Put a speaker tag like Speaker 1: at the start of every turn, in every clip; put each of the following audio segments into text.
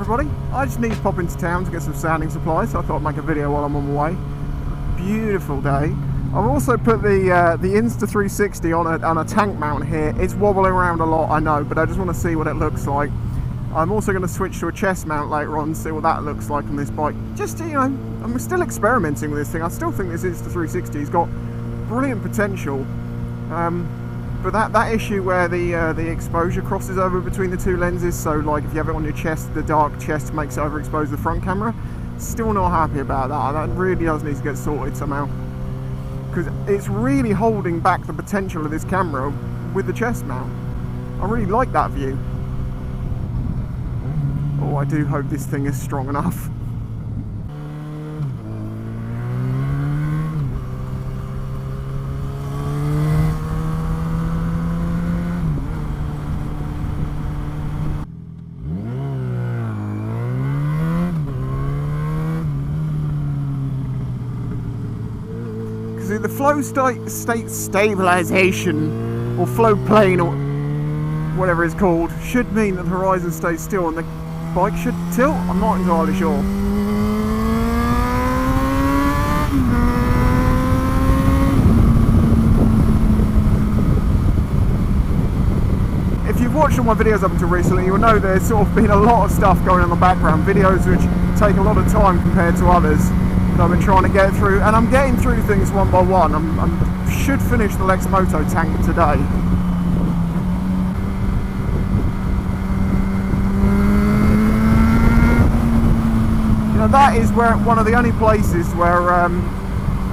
Speaker 1: everybody. I just need to pop into town to get some sanding supplies, so I thought I'd make a video while I'm on my way. Beautiful day. I've also put the Insta360 on a tank mount here. It's wobbling around a lot, I know, but I just want to see what it looks like. I'm also going to switch to a chest mount later on and see what that looks like on this bike. Just, you know, I'm still experimenting with this thing. I still think this Insta360 has got brilliant potential. But that issue where the exposure crosses over between the two lenses, so like if you have it on your chest, the dark chest makes it overexpose the front camera. Still not happy about that. That really does need to get sorted somehow, because it's really holding back the potential of this camera with the chest mount. I really like that view. Oh, I do hope this thing is strong enough. The flow state stabilization or flow plane or whatever it's called should mean that the horizon stays still and the bike should tilt. I'm not entirely sure. If you've watched all my videos up until recently, you'll know there's sort of been a lot of stuff going on in the background, videos which take a lot of time compared to others. I've been trying to get through, and I'm getting through things one by one. I should finish the Lextek Moto tank today. You know, that is where one of the only places where,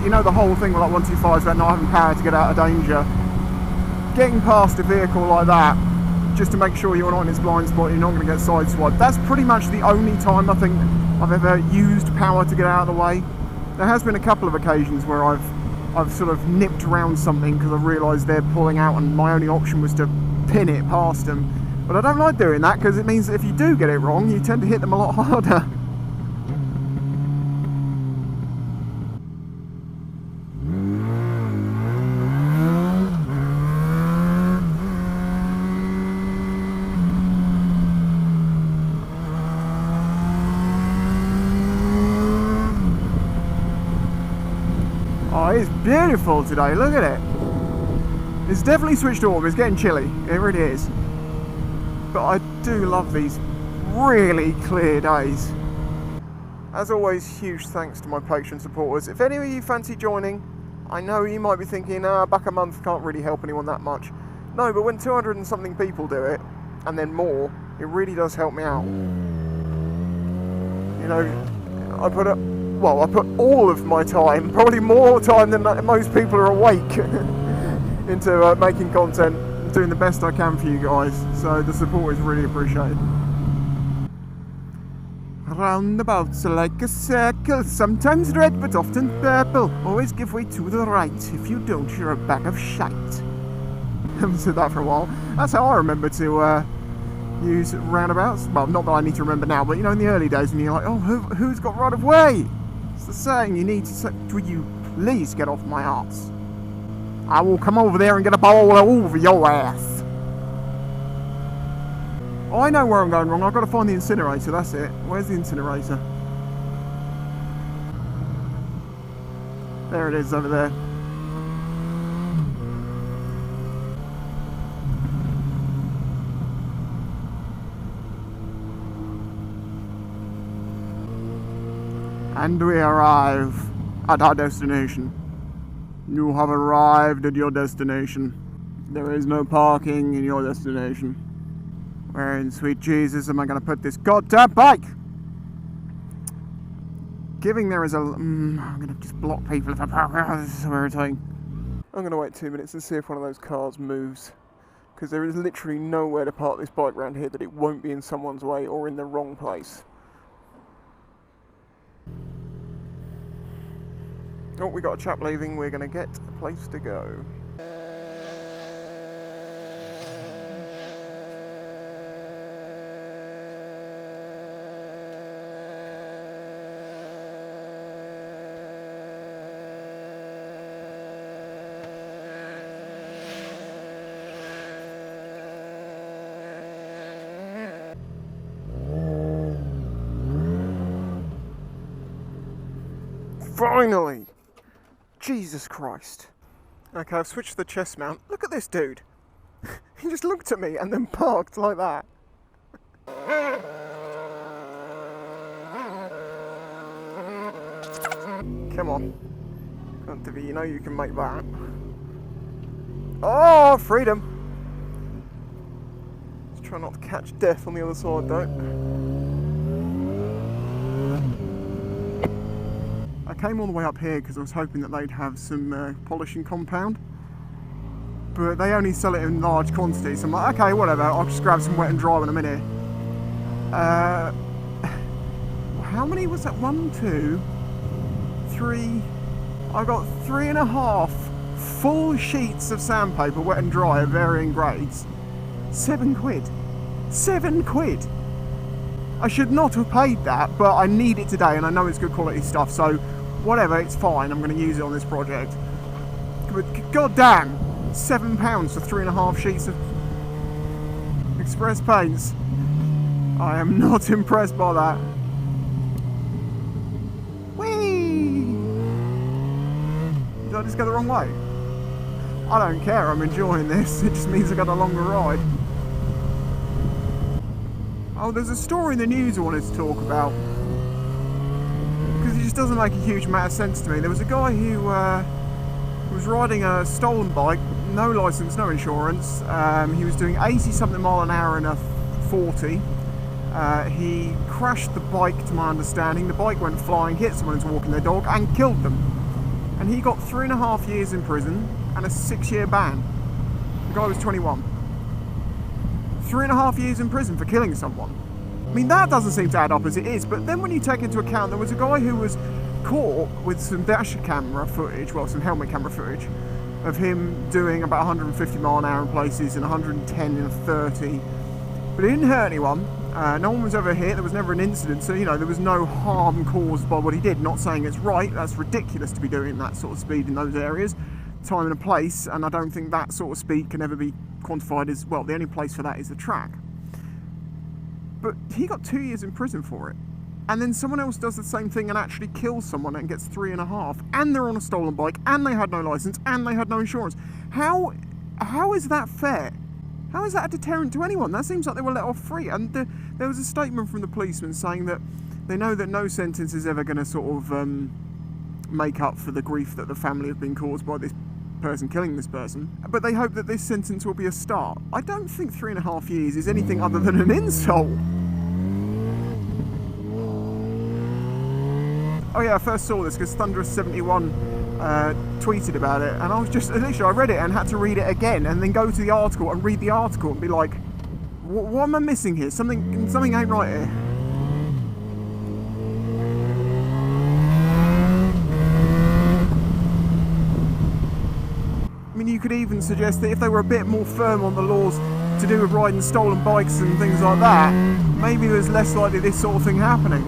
Speaker 1: you know, the whole thing with like 125 is about not having power to get out of danger. Getting past a vehicle like that, just to make sure you're not in its blind spot, you're not going to get sideswiped. That's pretty much the only time I think I've ever used power to get out of the way. There has been a couple of occasions where I've sort of nipped around something because I've realised they're pulling out and my only option was to pin it past them. But I don't like doing that because it means that if you do get it wrong, you tend to hit them a lot harder. Oh, it's beautiful today, look at it. It's definitely switched on, it's getting chilly, it really is. But I do love these really clear days. As always, huge thanks to my Patreon supporters. If any of you fancy joining, I know you might be thinking, back a month can't really help anyone that much. No, but when 200 and something people do it, and then more, it really does help me out. You know, I put all of my time, probably more time than most people are awake, into making content, doing the best I can for you guys. So the support is really appreciated. Roundabouts are like a circle, sometimes red but often purple. Always give way to the right, if you don't you're a bag of shite. I haven't said that for a while. That's how I remember to use roundabouts. Well, not that I need to remember now, but you know, in the early days when you're like, oh, who's got right of way? It's the saying, you need to say, would you please get off my arse? I will come over there and get a bowl over your ass. Oh, I know where I'm going wrong. I've got to find the incinerator, that's it. Where's the incinerator? There it is, over there. And we arrive at our destination. You have arrived at your destination. There is no parking in your destination. Where in sweet Jesus am I going to put this goddamn bike? Giving there is a... I'm going to just block people if I park. This is so irritating. I'm going to wait 2 minutes and see if one of those cars moves. Because there is literally nowhere to park this bike around here that it won't be in someone's way or in the wrong place. Oh, we got a chap leaving, we're going to get a place to go. Finally! Jesus Christ. Okay, I've switched to the chest mount. Look at this dude. He just looked at me and then parked like that. Come on. Come on, Divi, you know you can make that. Oh, freedom! Let's try not to catch death on the other side, though. I came all the way up here because I was hoping that they'd have some polishing compound, but they only sell it in large quantities. So I'm like, okay, whatever, I'll just grab some wet and dry when I'm in here. How many was that? 1, 2, 3. I got 3.5 full sheets of sandpaper, wet and dry, of varying grades. 7 quid. 7 quid. I should not have paid that, but I need it today and I know it's good quality stuff, so whatever, it's fine. I'm going to use it on this project. But god damn, £7 for 3.5 sheets of express paints. I am not impressed by that. Whee! Did I just go the wrong way? I don't care, I'm enjoying this. It just means I got a longer ride. Oh, there's a story in the news I wanted to talk about, because it just doesn't make a huge amount of sense to me. There was a guy who was riding a stolen bike, no license, no insurance. He was doing 80 something mile an hour in a 40. He crashed the bike, to my understanding. The bike went flying, hit someone who was walking their dog and killed them. And he got 3.5 years in prison and a 6-year ban. The guy was 21. 3.5 years in prison for killing someone. I mean, that doesn't seem to add up as it is, but then when you take into account there was a guy who was caught with some dash camera footage, well, some helmet camera footage, of him doing about 150 mile an hour in places and 110 in a 30. But it didn't hurt anyone. No one was ever hit, there was never an incident, so, you know, there was no harm caused by what he did. Not saying it's right, that's ridiculous to be doing that sort of speed in those areas. Time and a place, and I don't think that sort of speed can ever be quantified as, well, the only place for that is the track. But he got 2 years in prison for it. And then someone else does the same thing and actually kills someone and gets 3.5, and they're on a stolen bike, and they had no license, and they had no insurance. How is that fair? How is that a deterrent to anyone? That seems like they were let off free. And there was a statement from the policeman saying that they know that no sentence is ever going to sort of make up for the grief that the family have been caused by this person killing this person, but they hope that this sentence will be a start. I don't think 3.5 years is anything other than an insult. Oh yeah, I first saw this because Thunderous71 tweeted about it, and I was just, literally, I read it and had to read it again and then go to the article and read the article and be like, what am I missing here? Something ain't right here. I mean, you could even suggest that if they were a bit more firm on the laws to do with riding stolen bikes and things like that, maybe there's less likely this sort of thing happening.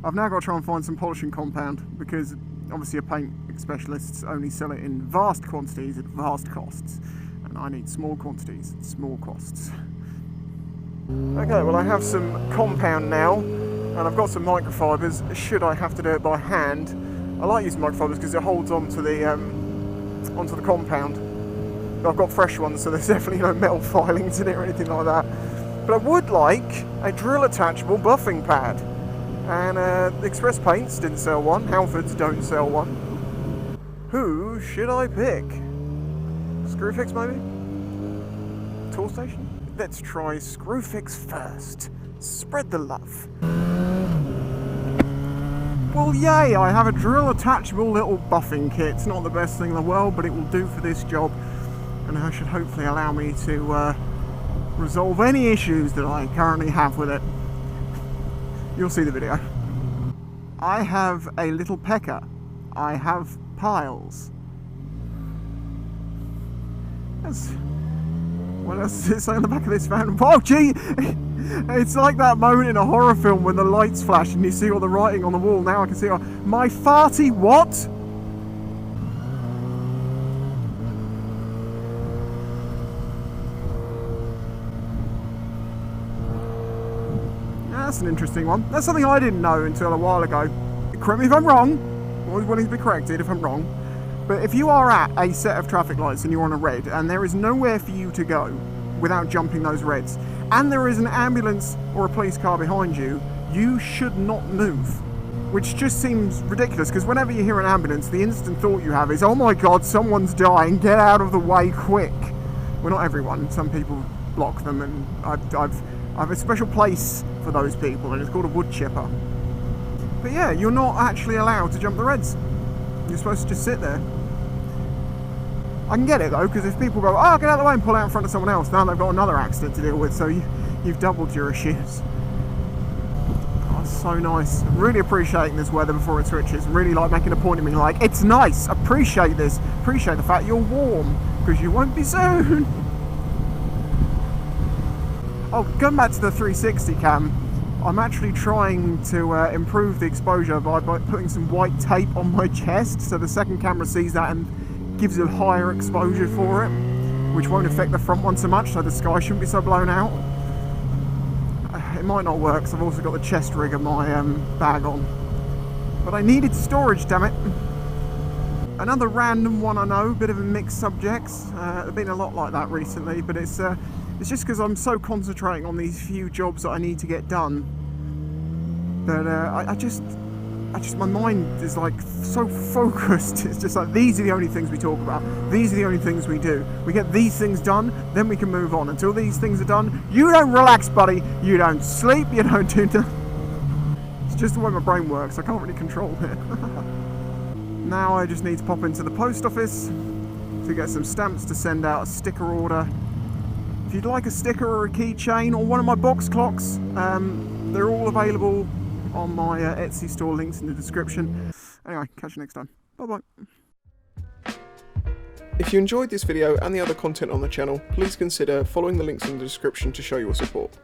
Speaker 1: I've now got to try and find some polishing compound, because obviously a paint specialists only sell it in vast quantities at vast costs, and I need small quantities at small costs. Okay, well I have some compound now, and I've got some microfibers, should I have to do it by hand. I like using microfibers because it holds onto the compound. But I've got fresh ones, so there's definitely no metal filings in it or anything like that. But I would like a drill attachable buffing pad. And Express Paints didn't sell one, Halfords don't sell one. Who should I pick? Screwfix maybe? Tool Station? Let's try Screwfix first. Spread the love. Well, yay, I have a drill attachable little buffing kit. It's not the best thing in the world, but it will do for this job. And it should hopefully allow me to resolve any issues that I currently have with it. You'll see the video. I have a little pecker. I have piles. What else does it say on the back of this van? Oh gee! It's like that moment in a horror film when the lights flash and you see all the writing on the wall. Now I can see my farty what? That's an interesting one. That's something I didn't know until a while ago. Correct me if I'm wrong. I'm always willing to be corrected if I'm wrong. But if you are at a set of traffic lights and you're on a red and there is nowhere for you to go without jumping those reds, and there is an ambulance or a police car behind you, you should not move. Which just seems ridiculous, because whenever you hear an ambulance, the instant thought you have is, oh my god, someone's dying, get out of the way quick. Well, not everyone. Some people block them, and I have a special place for those people, and it's called a wood chipper. But yeah, you're not actually allowed to jump the reds. You're supposed to just sit there. I can get it though, because if people go, oh, get out of the way and pull out in front of someone else, now they've got another accident to deal with, so you've doubled your issues. Oh, it's so nice. I'm really appreciating this weather before it switches. Really like making a point of me like, it's nice, appreciate this. Appreciate the fact you're warm, because you won't be soon. Oh, going back to the 360 cam, I'm actually trying to improve the exposure by putting some white tape on my chest, so the second camera sees that and gives a higher exposure for it, which won't affect the front one so much, so the sky shouldn't be so blown out. It might not work, because I've also got the chest rig of my bag on. But I needed storage, damn it. Another random one I know, bit of a mixed subjects. There's been a lot like that recently, but it's just because I'm so concentrating on these few jobs that I need to get done that I just my mind is like so focused. It's just like, these are the only things we talk about, these are the only things we do. We get these things done, then we can move on. Until these things are done, you don't relax, buddy. You don't sleep, you don't do nothing. It's just the way my brain works. I can't really control it. Now I just need to pop into the post office to get some stamps to send out a sticker order. If you'd like a sticker or a keychain or one of my box clocks, they're all available on my Etsy store, links in the description. Anyway, catch you next time. Bye bye. If you enjoyed this video and the other content on the channel, please consider following the links in the description to show your support.